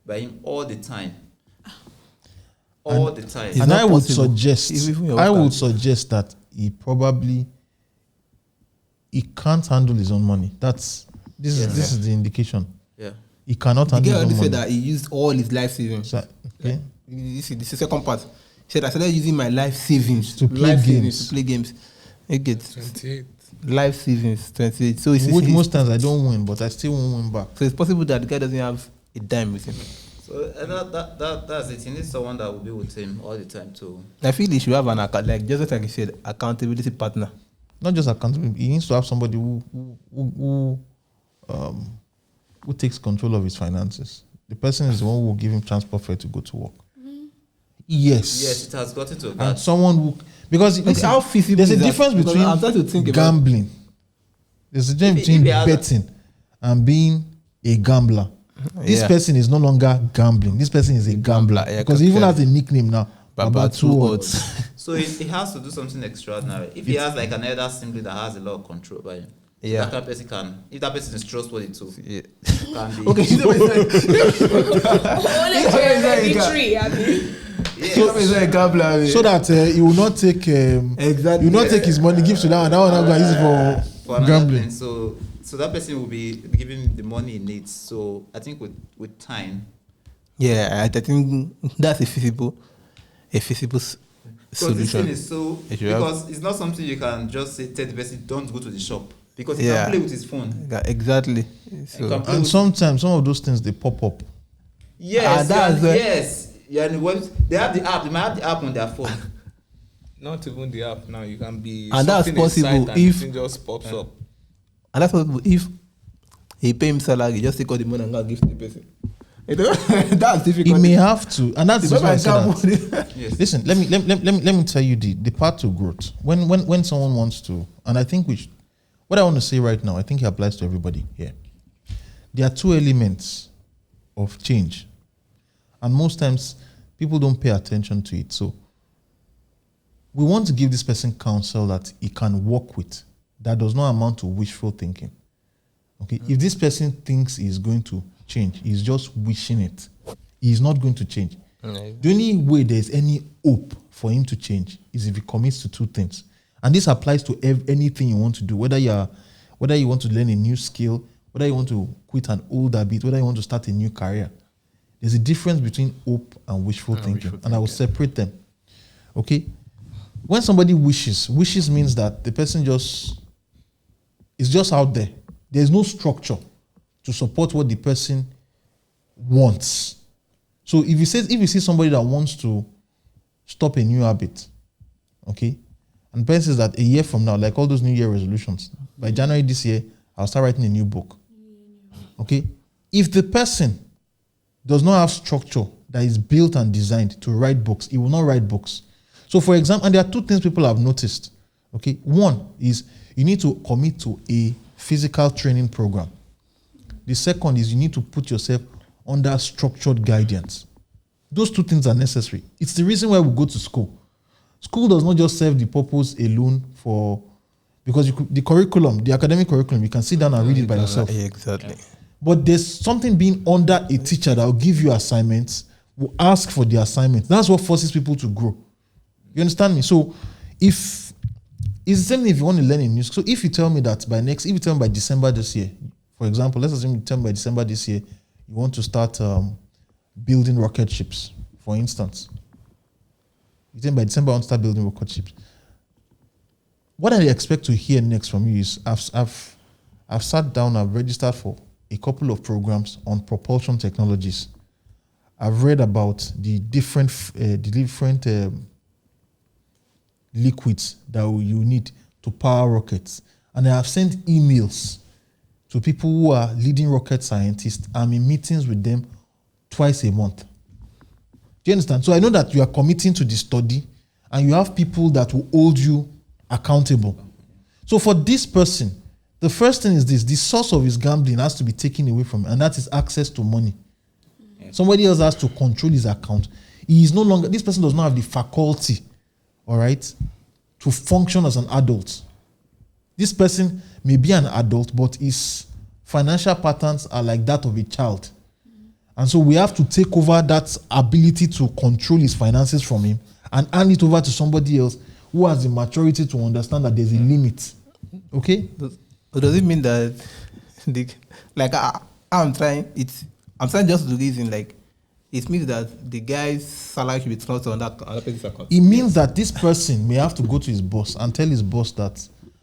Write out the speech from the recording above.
by him all the time. All the time. And I would suggest that he can't handle his own money. This is the indication. Yeah. He cannot handle his own money. He said that he used all his life savings. Okay. This is the second part. He said I started using my life savings to play games. I get 28. Life savings 28. So which most times I don't win, but I still won't win back. So it's possible that the guy doesn't have a dime with him. So that's it. He needs someone that will be with him all the time too. I feel he should have an account, like just like you said, accountability partner. Not just accountability. He needs to have somebody who takes control of his finances. The person is the one who will give him transport fare to go to work. Yes, it has gotten to that. And someone who, because how feasible there's a difference between gambling. There's a difference between betting and being a gambler. This person is no longer gambling. This person is a gambler. Because he even has a nickname now. Baba Two Odds. So he has to do something extraordinary. If he has like an elder assembly that has a lot of control by him, that kind of person can. If that person is trustworthy too, can be. Okay, so that he will not take exactly. He will not take his money, gives to that one. That one not going to use it for gambling. So that person will be giving the money he needs. So I think with time. Yeah, I think that's a feasible solution. This thing is because it's not something you can just say tell the person don't go to the shop because he can play with his phone. Exactly. And sometimes some of those things they pop up. Yes, yes. Yeah, they have the app. They might have the app on their phone. Not even the app now. You can be and that's possible if it just pops up. And that's possible if he pay him salary, just take all the money and go give to the person. That's difficult. He may have to, and that's why I said that. Yes. Listen, let me tell you the path to growth. When someone wants to, and I think what I want to say right now, I think it applies to everybody here. There are two elements of change, and most times people don't pay attention to it. So we want to give this person counsel that he can work with. That does not amount to wishful thinking. Okay, if this person thinks he's going to change, he's just wishing it. He's not going to change. The only way there's any hope for him to change is if he commits to two things. And this applies to anything you want to do, whether you want to learn a new skill, whether you want to quit an old habit, whether you want to start a new career. There's a difference between hope and wishful thinking. And I will separate them. Okay? When somebody wishes means that the person is just out there. There's no structure to support what the person wants. So if you see somebody that wants to stop a new habit, okay, and the person says that a year from now, like all those New Year resolutions, by January this year, I'll start writing a new book. Okay? If the person does not have structure that is built and designed to write books, he will not write books. So for example, and there are two things people have noticed. Okay? One is you need to commit to a physical training program. The second is you need to put yourself under structured guidance. Those two things are necessary. It's the reason why we go to school. School does not just serve the purpose alone because the academic curriculum, you can sit down and read it by yourself. Exactly. But there's something being under a teacher that will give you assignments, will ask for the assignments. That's what forces people to grow. You understand me? So it's the same thing if you want to learn a new skill. So if you tell me that by December this year, for example, let's assume you tell me by December this year, you want to start building rocket ships, for instance. You tell me by December I want to start building rocket ships. What I expect to hear next from you is I've sat down, I've registered for a couple of programs on propulsion technologies. I've read about the different liquids that you need to power rockets. And I have sent emails to people who are leading rocket scientists. I'm in meetings with them twice a month. Do you understand? So I know that you are committing to the study and you have people that will hold you accountable. So for this person, the first thing is this: the source of his gambling has to be taken away from him, and that is access to money. Yes. Somebody else has to control his account. This person does not have the faculty, all right, to function as an adult. This person may be an adult, but his financial patterns are like that of a child. And so we have to take over that ability to control his finances from him and hand it over to somebody else who has the maturity to understand that there's a limit. Okay? Does it mean that I'm trying just to reason like it means that the guy's salary should be transferred on that other person's account? It means that this person may have to go to his boss and tell his boss that